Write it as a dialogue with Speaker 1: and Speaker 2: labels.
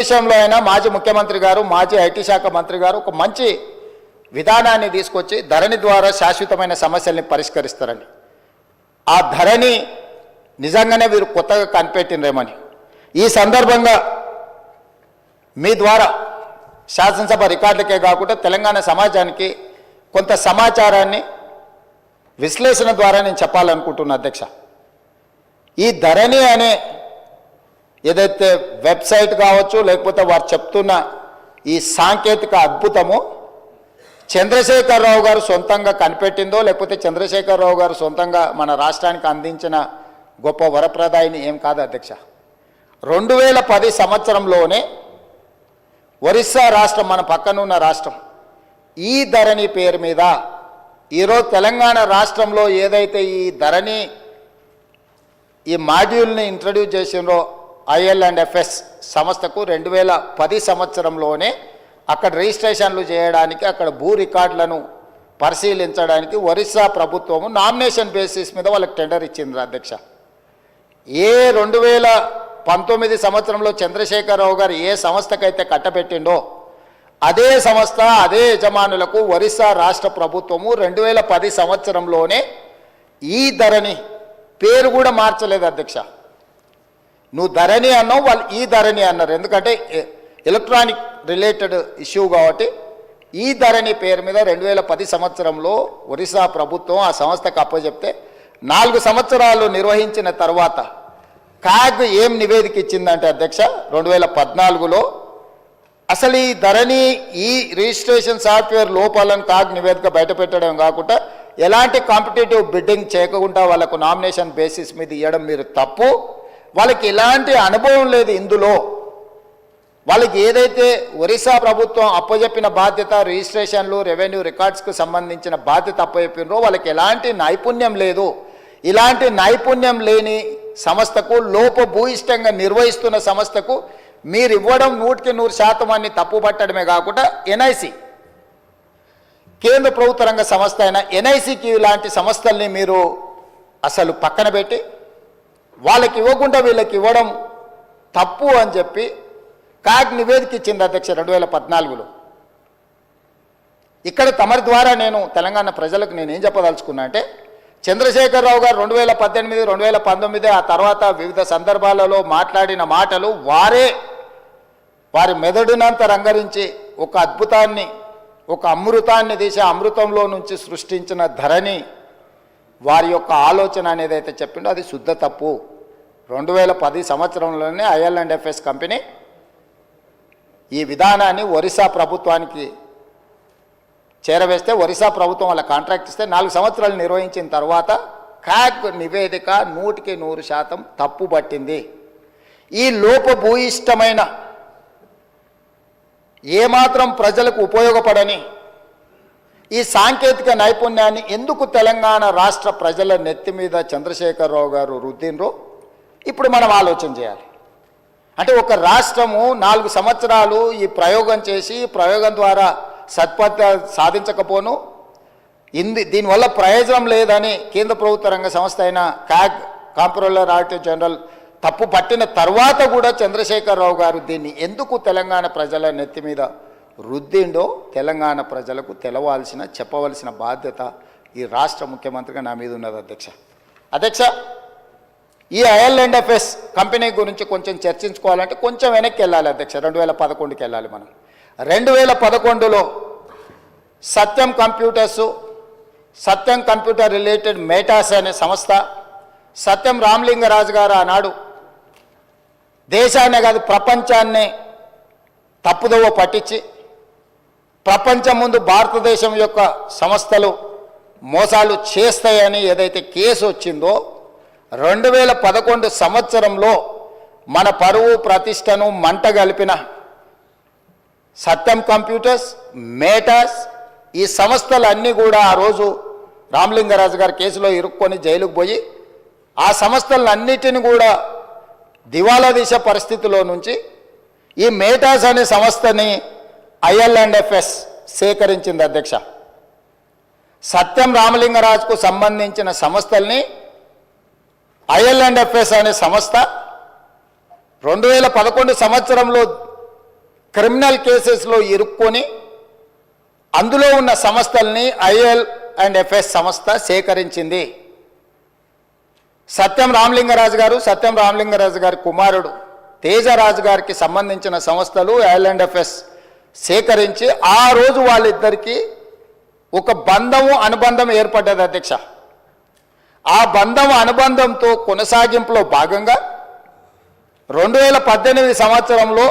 Speaker 1: దేశంలో అయినా మాజీ ముఖ్యమంత్రి గారు మాజీ ఐటీ శాఖ మంత్రి గారు ఒక మంచి విధానాన్ని తీసుకొచ్చి ధరణి ద్వారా శాశ్వతమైన సమస్యల్ని పరిష్కరిస్తారని ఆ ధరణి నిజంగానే వీరు కొత్తగా కనిపెట్టినరేమని ఈ సందర్భంగా మీ ద్వారా శాసనసభ రికార్డులకే కాకుండా తెలంగాణ సమాజానికి కొంత సమాచారాన్ని విశ్లేషణ ద్వారా నేను చెప్పాలనుకుంటున్నా అధ్యక్ష। ఈ ధరణి అనే ఏదైతే వెబ్సైట్ కావచ్చు లేకపోతే వారు చెప్తున్న ఈ సాంకేతిక అద్భుతము చంద్రశేఖరరావు గారు సొంతంగా కనిపెట్టిందో లేకపోతే చంద్రశేఖరరావు గారు సొంతంగా మన రాష్ట్రానికి అందించిన గొప్ప వరప్రదాయిని ఏం కాదు అధ్యక్ష। 2010 సంవత్సరంలోనే ఒరిస్సా రాష్ట్రం మన పక్కనున్న రాష్ట్రం ఈ ధరణి పేరు మీద ఈరోజు తెలంగాణ రాష్ట్రంలో ఏదైతే ఈ ధరణి ఈ మాడ్యూల్ని ఇంట్రడ్యూస్ చేసినో IL&FS సంస్థకు 2010 సంవత్సరంలోనే అక్కడ రిజిస్ట్రేషన్లు చేయడానికి అక్కడ భూ రికార్డులను పరిశీలించడానికి ఒరిస్సా ప్రభుత్వము నామినేషన్ బేసిస్ మీద వాళ్ళకి టెండర్ ఇచ్చింది అధ్యక్ష। ఏ 2019 సంవత్సరంలో చంద్రశేఖరరావు గారు ఏ సంస్థకైతే కట్టబెట్టిండో అదే సంస్థ అదే యజమానులకు ఒరిస్సా రాష్ట్ర ప్రభుత్వము 2010 సంవత్సరంలోనే ఈ ధరణి పేరు కూడా మార్చలేదు అధ్యక్ష। నువ్వు ధరణి అన్నావు, వాళ్ళు ఈ ధరణి అన్నారు, ఎందుకంటే ఎలక్ట్రానిక్ రిలేటెడ్ ఇష్యూ కాబట్టి ఈ ధరణి పేరు మీద 2010 సంవత్సరంలో ఒరిస్సా ప్రభుత్వం ఆ సంస్థకు అప్పచెప్తే 4 సంవత్సరాలు నిర్వహించిన తర్వాత కాగ్ ఏం నివేదిక ఇచ్చిందంటే అధ్యక్ష 2014లో అసలు ఈ ధరణి ఈ రిజిస్ట్రేషన్ సాఫ్ట్వేర్ లోపాలను కాగ్ నివేదిక బయటపెట్టడం కాకుండా ఎలాంటి కాంపిటేటివ్ బిడ్డింగ్ చేయకుండా వాళ్ళకు నామినేషన్ బేసిస్ మీద ఇవ్వడం మీరు తప్పు, వాళ్ళకి ఎలాంటి అనుభవం లేదు ఇందులో, వాళ్ళకి ఏదైతే ఒరిస్సా ప్రభుత్వం అప్పచెప్పిన బాధ్యత రిజిస్ట్రేషన్లు రెవెన్యూ రికార్డ్స్కు సంబంధించిన బాధ్యత అప్పచెప్పినరో వాళ్ళకి ఎలాంటి నైపుణ్యం లేదు, ఇలాంటి నైపుణ్యం లేని సంస్థకు లోపభూయిష్టంగా నిర్వహిస్తున్న సంస్థకు మీరు ఇవ్వడం 100% అని తప్పుపట్టడమే కాకుండా ఎన్ఐసి కేంద్ర ప్రభుత్వ రంగ సంస్థ అయిన ఎన్ఐసికి ఇలాంటి సంస్థల్ని మీరు అసలు పక్కన పెట్టి వాళ్ళకి ఇవ్వకుండా వీళ్ళకి ఇవ్వడం తప్పు అని చెప్పి కాగ్ నివేదిక ఇచ్చింది అధ్యక్ష 2014లో। ఇక్కడ తమరి ద్వారా నేను తెలంగాణ ప్రజలకు నేనేం చెప్పదలుచుకున్నా అంటే చంద్రశేఖరరావు గారు 2018 2019 ఆ తర్వాత వివిధ సందర్భాలలో మాట్లాడిన మాటలు వారి మెదడునంత రంగరించి ఒక అద్భుతాన్ని ఒక అమృతాన్ని తీసి అమృతంలో నుంచి సృష్టించిన ధరణి వారి యొక్క ఆలోచన అనేది అయితే చెప్పిండో అది శుద్ధ తప్పు। 2010 సంవత్సరంలోనే IL&FS కంపెనీ ఈ విధానాన్ని ఒరిస్సా ప్రభుత్వానికి చేరవేస్తే ఒరిస్సా ప్రభుత్వం వాళ్ళ కాంట్రాక్ట్ ఇస్తే 4 సంవత్సరాలు నిర్వహించిన తర్వాత కాగ్ నివేదిక 100% తప్పు పట్టింది। ఈ లోపభూయిష్టమైన ఏమాత్రం ప్రజలకు ఉపయోగపడని ఈ సాంకేతిక నైపుణ్యాన్ని ఎందుకు తెలంగాణ రాష్ట్ర ప్రజల నెత్తి మీద చంద్రశేఖరరావు గారు రుద్దినరో ఇప్పుడు మనం ఆలోచన చేయాలి। అంటే ఒక రాష్ట్రము 4 సంవత్సరాలు ఈ ప్రయోగం చేసి ప్రయోగం ద్వారా సత్ఫలిత సాధించకపోను దీనివల్ల ప్రయోజనం లేదని కేంద్ర ప్రభుత్వ రంగ సంస్థ అయిన కాగ్ కాంప్ట్రోలర్ ఆడిటర్ జనరల్ తప్పు పట్టిన తర్వాత కూడా చంద్రశేఖరరావు గారు దీన్ని ఎందుకు తెలంగాణ ప్రజల నెత్తి మీద రుద్దిండో తెలంగాణ ప్రజలకు చెప్పవలసిన బాధ్యత ఈ రాష్ట్ర ముఖ్యమంత్రిగా నా మీద ఉన్నది అధ్యక్ష। ఈ IL&FS కంపెనీ గురించి కొంచెం చర్చించుకోవాలంటే కొంచెం వెనక్కి వెళ్ళాలి అధ్యక్ష, 2011కి వెళ్ళాలి మనం। 2011లో సత్యం కంప్యూటర్ రిలేటెడ్ మేటాస్ అనే సంస్థ సత్యం రామలింగరాజు గారు ఆనాడు దేశాన్నే కాదు ప్రపంచాన్నే తప్పుదోవ పట్టించి ప్రపంచం ముందు భారతదేశం యొక్క సంస్థలు మోసాలు చేస్తాయని ఏదైతే కేసు వచ్చిందో 2011 సంవత్సరంలో మన పరువు ప్రతిష్టను మంట గలిపిన సత్యం కంప్యూటర్స్ మేటాస్ ఈ సంస్థలన్నీ కూడా ఆ రోజు రామలింగరాజు గారి కేసులో ఇరుక్కొని జైలుకు పోయి ఆ సంస్థలన్నిటిని కూడా దివాలా తీసే పరిస్థితిలో నుంచి ఈ మేటాస్ అనే సంస్థని IL&FS సేకరించింది అధ్యక్ష। సత్యం రామలింగరాజుకు సంబంధించిన సంస్థల్ని IL&FS అనే సంస్థ 2011 సంవత్సరంలో క్రిమినల్ కేసెస్లో ఇరుక్కొని అందులో ఉన్న సంస్థల్ని IL&FS సంస్థ సేకరించింది. సత్యం రామలింగరాజు గారి కుమారుడు తేజరాజు గారికి సంబంధించిన సంస్థలు IL&FS సేకరించి ఆ రోజు వాళ్ళిద్దరికీ ఒక అనుబంధం ఏర్పడ్డది అధ్యక్ష. ఆ అనుబంధంతో కొనసాగింపులో భాగంగా 2018 సంవత్సరంలో